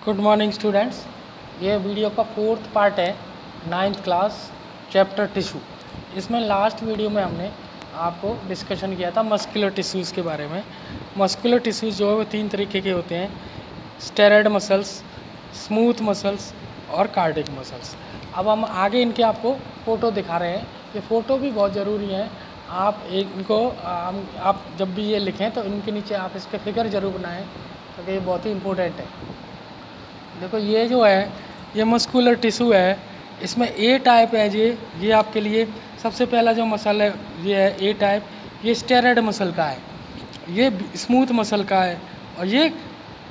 Good morning students. ये video का fourth part है, 9th क्लास चैप्टर टिश्यू। इसमें लास्ट वीडियो में हमने आपको डिस्कशन किया था मस्कुलर टिश्यूज़ के बारे में। मस्कुलर टिश्यूज़ जो है वो 3 तरीके के होते हैं, स्टेरॉयड मसल्स, स्मूथ मसल्स और कार्डिक मसल्स। अब हम आगे इनके आपको फ़ोटो दिखा रहे हैं। ये फ़ोटो भी बहुत ज़रूरी है। आप इनको आप जब भी ये लिखें तो इनके नीचे आप इसके फिगर ज़रूर बनाएं, क्योंकि ये बहुत ही इम्पोर्टेंट है। देखो ये जो है ये मस्कुलर टिश्यू है, इसमें ए टाइप है। ये आपके लिए सबसे पहला जो मसल है ये है ए टाइप। ये स्टेरॉयड मसल का है, ये स्मूथ मसल का है, और ये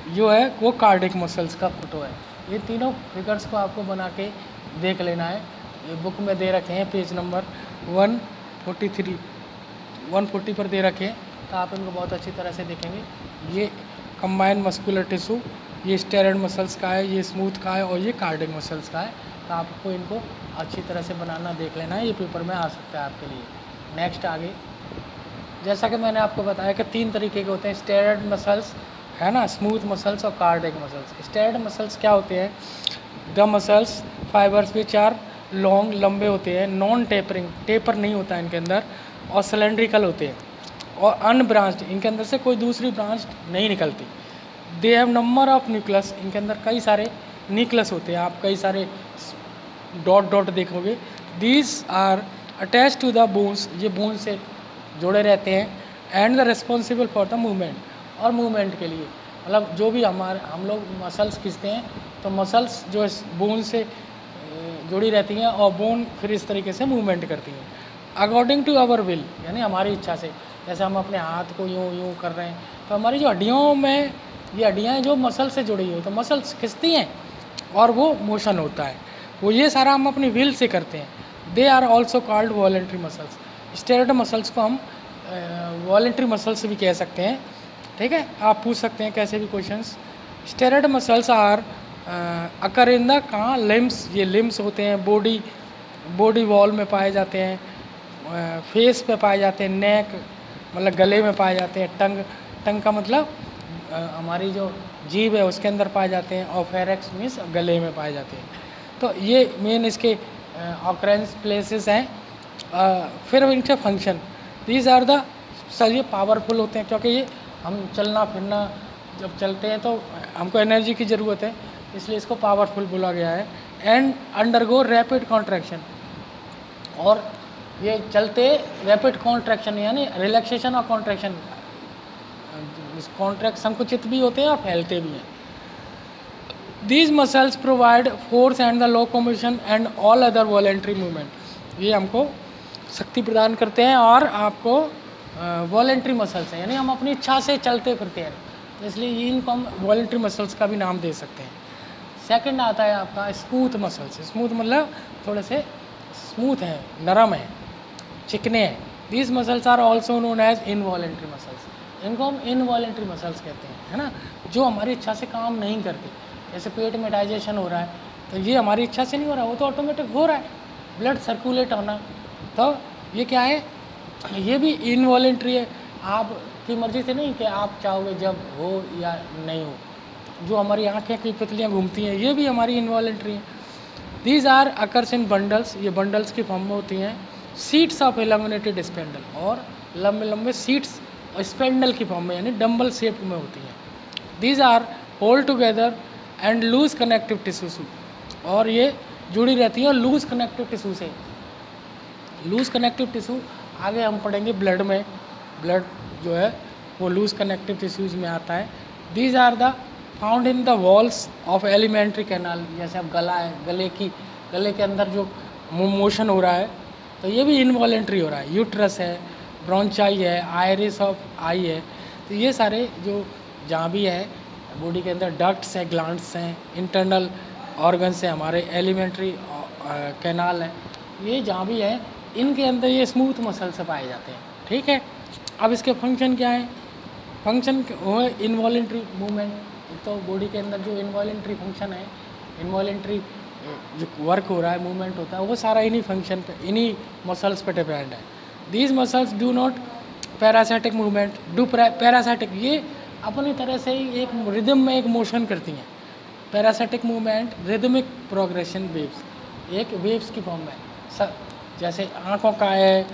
जो है वो कार्डिक मसल्स का फोटो है। ये तीनों फिगर्स को आपको बना के देख लेना है। ये बुक में दे रखे हैं, पेज नंबर 143 140 पर दे रखे हैं, तो आप इनको बहुत अच्छी तरह से देखेंगे। ये कंबाइंड मस्कुलर टिश्यू, ये स्टेरॉयड मसल्स का है, ये स्मूथ का है और ये कार्डिक मसल्स का है। तो आपको इनको अच्छी तरह से बनाना देख लेना है, ये पेपर में आ सकता है आपके लिए। नेक्स्ट आगे, जैसा कि मैंने आपको बताया कि 3 तरीके के होते हैं, स्टेरॉयड मसल्स है ना, स्मूथ मसल्स और कार्डिक मसल्स। स्टेरॉयड मसल्स क्या होते हैं? The muscles fibres which are long, लंबे होते हैं, नॉन टेपरिंग, टेपर नहीं होता है इनके अंदर, और सिलेंड्रिकल होते हैं, और अनब्रांच्ड, इनके अंदर से कोई दूसरी ब्रांच नहीं निकलती। They have number of nucleus, इनके अंदर कई सारे न्यूक्लियस होते हैं, आप कई सारे डॉट डॉट देखोगे। These are attach to the bones, ये बोन से जुड़े रहते हैं, and the responsible for the movement, और मूवमेंट के लिए, मतलब जो भी हम लोग मसल्स खींचते हैं तो मसल्स जो बोन से जुड़ी रहती हैं, और बोन फिर इस तरीके से मूवमेंट करती हैं अकॉर्डिंग टू आवर विल, यानी हमारी इच्छा से। जैसे हम अपने हाथ को यूँ यूँ कर रहे हैं, तो हमारी जो हड्डियों में, ये हड्डियाँ जो मसल से जुड़ी हुई, तो मसल्स खिंचती हैं और वो मोशन होता है, वो ये सारा हम अपनी विल से करते हैं। They are also called voluntary muscles. Steroid muscles को हम वॉलेंट्री मसल्स भी कह सकते हैं, ठीक है। आप पूछ सकते हैं कैसे भी questions. Steroid muscles are occur in the कहाँ, लिम्स, ये लिम्स होते हैं, बॉडी वॉल में पाए जाते हैं, फेस पे पाए जाते हैं, नेक मतलब गले में पाए जाते हैं, टंग का मतलब हमारी जो जीभ है उसके अंदर पाए जाते हैं, और फेरेक्स मीन्स गले में पाए जाते हैं। तो ये मेन इसके ऑकरेंस प्लेसेस हैं। फिर इनके function, these are the, sir ये पावरफुल होते हैं, क्योंकि ये हम चलना फिरना जब चलते हैं तो हमको एनर्जी की ज़रूरत है, इसलिए इसको पावरफुल बोला गया है। एंड अंडरगो रैपिड कॉन्ट्रैक्शन, और ये चलते रैपिड कॉन्ट्रैक्शन यानी रिलैक्सेशन और कॉन्ट्रैक्शन, कॉन्ट्रैक्ट संकुचित भी होते हैं और फैलते भी हैं। These muscles provide force and the locomotion and all other voluntary movement, ये हमको शक्ति प्रदान करते हैं और आपको वॉलेंट्री मसल्स हैं, यानी हम अपनी इच्छा से चलते फिरते हैं, तो इसलिए इनको हम वॉलेंट्री मसल्स का भी नाम दे सकते हैं। सेकंड आता है आपका स्मूथ मसल्स। स्मूथ मतलब थोड़े से स्मूथ हैं, नरम है, चिकने हैं। These muscles are also known as involuntary muscles, इनको हम इनवॉलेंट्री मसल्स कहते हैं, है ना, जो हमारी इच्छा से काम नहीं करते। जैसे पेट में डाइजेशन हो रहा है, तो ये हमारी इच्छा से नहीं हो रहा, वो तो ऑटोमेटिक हो रहा है, ब्लड सर्कुलेट होना, तो ये क्या है, ये भी इनवॉलेंट्री है, आपकी मर्जी से नहीं कि आप चाहोगे जब हो या नहीं हो। जो हमारी आँखें की पुतलियाँ घूमती हैं, ये भी हमारी इनवॉलेंट्री हैं। These are occurs in bundles, ये बंडल्स की फॉर्म में होती हैं। सीट्स ऑफ एलंगनेटेड स्पेंडल, और लंबे लंबे सीट्स स्पेंडल की फॉर्म में यानी डम्बल शेप में होती हैं। These are hold together and loose connective tissue, और ये जुड़ी रहती हैं लूज कनेक्टिव टिश्यू से। लूज कनेक्टिव टिश्यू आगे हम पढ़ेंगे ब्लड में, ब्लड जो है वो लूज कनेक्टिव टिश्यूज़ में आता है। These are the found in the walls of alimentary canal, जैसे अब गला है, गले के अंदर जो मोशन हो रहा है, तो ये भी इनवॉलेंट्री हो रहा है। यूट्रस है, ब्रोंचाई है, आयरिस ऑफ आई है, तो ये सारे जो जहाँ भी है बॉडी के अंदर डक्ट्स हैं, ग्लैंड्स हैं, इंटरनल ऑर्गन्स हैं, हमारे एलिमेंट्री कैनाल है, ये जहाँ भी है इनके अंदर ये स्मूथ मसल से पाए जाते हैं, ठीक है। अब इसके फंक्शन क्या है? फंक्शन है इनवॉलेंट्री मूवमेंट, तो बॉडी के अंदर जो इनवॉलेंट्री फंक्शन है, इनवॉलेंट्री जो वर्क हो रहा है, मूवमेंट होता है, वो सारा इन्हीं फंक्शन पे, इन्हीं मसल्स पे डिपेंड है। These muscles do not parasitic movement, do parasitic, ये अपनी तरह से ही एक रिदम में एक मोशन करती हैं, parasitic movement rhythmic progression waves, एक वेव्स की फॉर्म में जैसे आँखों का है,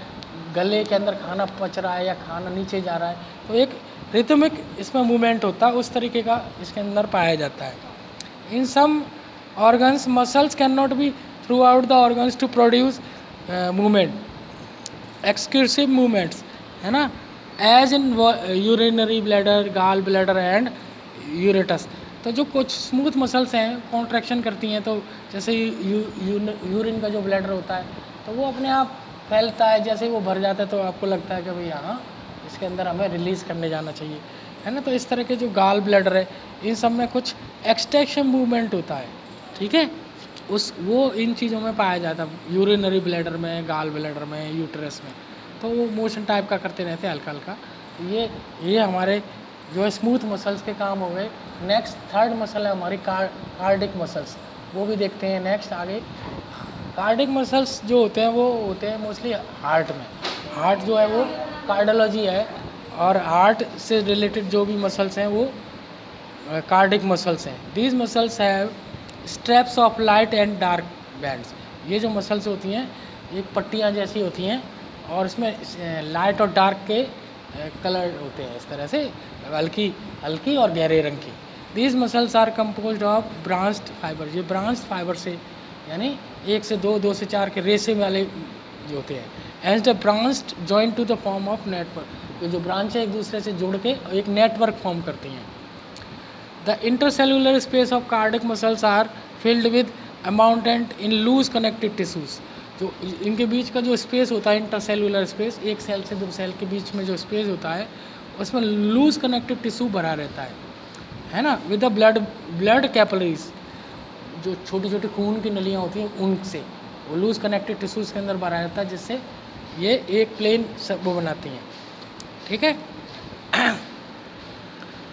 गले के अंदर खाना पच रहा है या खाना नीचे जा रहा है, तो एक रिदमिक इसमें मूवमेंट होता है, उस तरीके का इसके अंदर पाया जाता है। In some organs muscles can not be through out the organs to produce movement, exclusive movements, है ना, as in urinary bladder, gall bladder and ureters. तो जो कुछ स्मूथ मसल्स हैं कॉन्ट्रैक्शन करती हैं, तो जैसे यूरिन का जो ब्लैडर होता है तो वो अपने आप फैलता है, जैसे ही वो भर जाता है तो आपको लगता है कि भाई हाँ इसके अंदर हमें रिलीज़ करने जाना चाहिए, है ना। तो इस तरह के जो गाल ब्लैडर है इन सब में कुछ एक्सट्रैक्शन मूवमेंट होता है, ठीक है, वो इन चीज़ों में पाया जाता है, यूरिनरी ब्लैडर में, गाल ब्लैडर में, यूट्रस में, तो वो मोशन टाइप का करते रहते हैं हल्का हल्का। ये हमारे जो स्मूथ मसल्स के काम हो गए। नेक्स्ट थर्ड मसल है हमारी कार्डिक मसल्स, वो भी देखते हैं नेक्स्ट आगे। कार्डिक मसल्स जो होते हैं वो होते हैं मोस्टली हार्ट में। हार्ट जो है वो कार्डियोलॉजी है, और हार्ट से रिलेटेड जो भी मसल्स हैं वो कार्डिक मसल्स हैं। These muscles have straps of light and dark bands. ये जो मसल्स होती हैं एक पट्टियाँ जैसी होती हैं, और इसमें लाइट और डार्क के कलर होते हैं, इस तरह से हल्की और गहरे रंग की। These muscles are composed of branched fibre. ये ब्रांच्ड फाइबर से यानी 1 से 2, 2 से 4 के रेशे वाले जो होते हैं, as the branched join to the form of network. तो जो ब्रांच है एक दूसरे से जुड़ के एक नेटवर्क फॉर्म करती हैं। The intercellular space of cardiac muscles are filled with amount in loose connected tissues. जो इनके बीच का जो स्पेस होता है इंटरसेलुलर स्पेस, एक सेल से 2 सेल के बीच में जो स्पेस होता है उसमें लूज कनेक्टेड टिश्यू भरा रहता है ना, विद द ब्लड कैपिलरीज, जो छोटी छोटी खून की नलियाँ होती हैं उनसे वो लूज कनेक्टेड टिश्यूज के अंदर भरा रहता है, जिससे ये एक प्लेन वो बनाती हैं, ठीक है।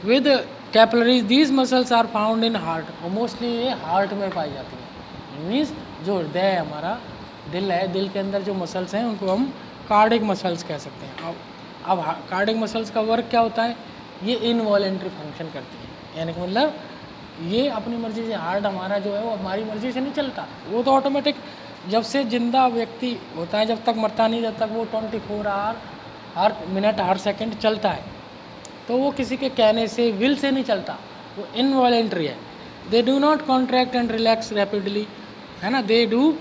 With capillaries these muscles are found in heart, और मोस्टली ये हार्ट में पाई जाती हैं। मीन्स जो हृदय है हमारा, दिल है, दिल के अंदर जो मसल्स हैं उनको हम कार्डिक मसल्स कह सकते हैं। अब कार्डिक मसल्स का वर्क क्या होता है, ये इनवॉलेंट्री फंक्शन करती है, यानी कि मतलब ये अपनी मर्जी से, हार्ट हमारा जो है वो हमारी मर्जी से नहीं चलता, वो तो ऑटोमेटिक जब से जिंदा व्यक्ति होता है जब तक मरता नहीं, जब तक वो 24 आवर हर मिनट हर सेकंड चलता है, तो वो किसी के कहने से, विल से नहीं चलता, वो इनवॉलेंट्री है। They do not contract and relax rapidly, है ना, they do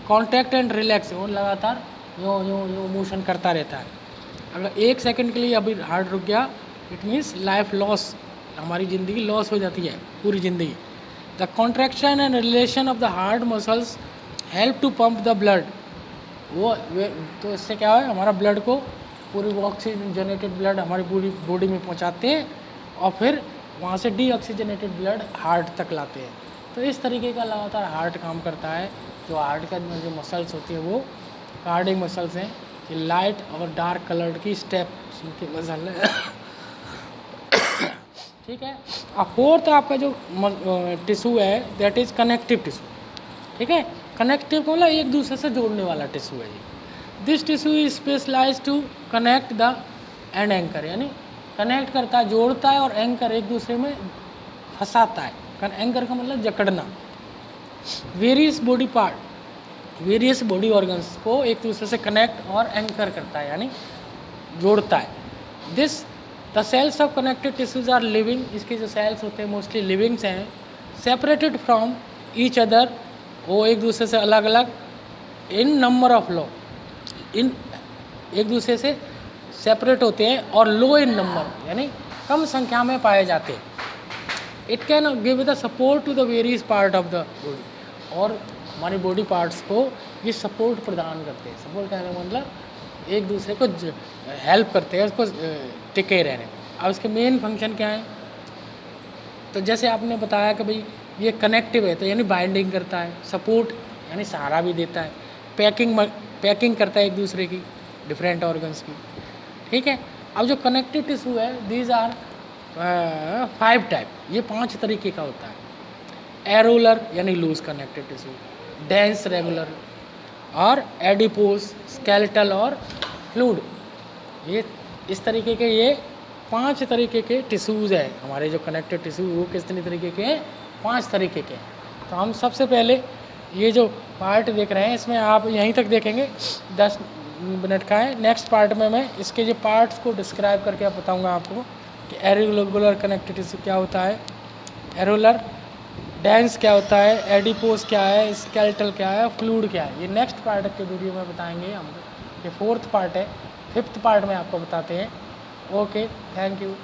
contract and relax, वो लगातार यूँ मोशन करता रहता है। अगर 1 सेकंड के लिए अभी हार्ट रुक गया, इट मीन्स लाइफ लॉस, हमारी ज़िंदगी लॉस हो जाती है पूरी ज़िंदगी। The contraction and relation of the heart muscles help to pump the blood, वो तो इससे क्या है, हमारा ब्लड को पूरी ऑक्सीजनेटेड ब्लड हमारी पूरी बॉडी में पहुंचाते हैं, और फिर वहाँ से डीऑक्सीजनेटेड ब्लड हार्ट तक लाते हैं। तो इस तरीके का लगातार हार्ट काम करता है। जो हार्ट का जो मसल्स होती है वो कार्डिक मसल्स हैं, ये लाइट और डार्क कलर्ड की स्टेप्स की मसल है। ठीक है। अब फोर्थ आपका जो टिश्यू है दैट इज़ कनेक्टिव टिश्यू, ठीक है। कनेक्टिव को मतलब एक दूसरे से जोड़ने वाला टिश्यू है ये। This tissue is specialise to connect the and anchor, यानी कनेक्ट करता है, जोड़ता है, और एंकर एक दूसरे में फंसाता है। एंकर का मतलब जकड़ना। Various body part, various body organs को एक दूसरे से कनेक्ट और एंकर करता है, यानी जोड़ता है। This the cells of connected tissues are living, इसके जो सेल्स होते हैं मोस्टली लिविंग्स हैं, सेपरेटेड फ्रॉम ईच अदर, वो एक दूसरे से अलग अलग, इन नंबर ऑफ लो, इन एक दूसरे से सेपरेट होते हैं, और लो इन नंबर, यानी कम संख्या में पाए जाते हैं। It can give the support to the various part of the body, और हमारी बॉडी पार्ट्स को ये सपोर्ट प्रदान करते हैं। सपोर्ट कहने का मतलब एक दूसरे को हेल्प करते हैं उसको टिके रहने में। अब इसके मेन फंक्शन क्या है, तो जैसे आपने बताया कि भाई ये कनेक्टिव है, तो यानी बाइंडिंग करता है, सपोर्ट यानी सहारा भी देता है, पैकिंग करता है एक दूसरे की डिफरेंट ऑर्गन्स की, ठीक है। अब जो कनेक्टिव टिश्यू है दीज आर 5 टाइप, ये 5 तरीके का होता है। एरोलर यानी loose connective tissue, dense regular, और एडिपोज, स्केलेटल और फ्लूइड। ये इस तरीके के ये 5 तरीके के टिश्यूज़ हैं हमारे जो कनेक्टिव टिश्यू, वो किस तरीके के हैं 5 तरीके के हैं। तो हम सबसे पहले ये जो पार्ट देख रहे हैं इसमें आप यहीं तक देखेंगे, 10 मिनट का है। नेक्स्ट पार्ट में मैं इसके जो पार्ट्स को डिस्क्राइब करके बताऊंगा आपको कि एरेगुलर कनेक्टिविटी क्या होता है, एरोलर डेंस क्या होता है, एडिपोज क्या है, स्केलेटल क्या है, फ्लूइड क्या है। ये नेक्स्ट पार्ट के वीडियो में बताएंगे हम। ये 4th पार्ट है। 5th पार्ट में आपको बताते हैं। Okay, thank you.